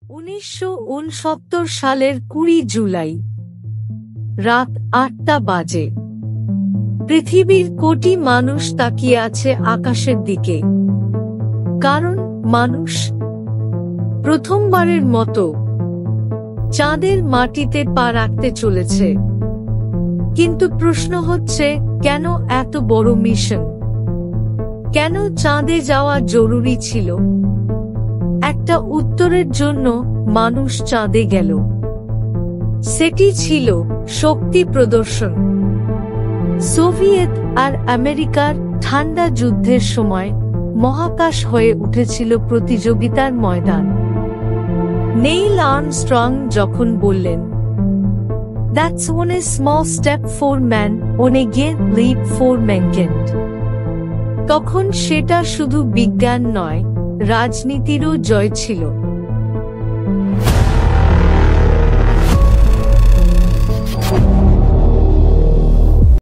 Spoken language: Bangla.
1969 সালের 20 জুলাই রাত 8টা বাজে। পৃথিবীর কোটি মানুষ তাকিয়ে আছে আকাশের দিকে, কারণ মানুষ প্রথমবারের মতো চাঁদের মাটিতে পা রাখতে চলেছে। কিন্তু প্রশ্ন হচ্ছে, কেন এত বড় মিশন? কেন চাঁদে যাওয়া জরুরি ছিল? একটা উত্তরের জন্য মানুষ চাঁদে গেল। সেটি ছিল শক্তি প্রদর্শন। সোভিয়েত আর আমেরিকার ঠান্ডা যুদ্ধের সময় মহাকাশ হয়ে উঠেছিল প্রতিযোগিতার ময়দান। নেইল আর্মস্ট্রং যখন বললেন, "That's one a small step for man, one a great leap for mankind," তখন সেটা শুধু বিজ্ঞান নয়, রাজনীতিরও জয় ছিল।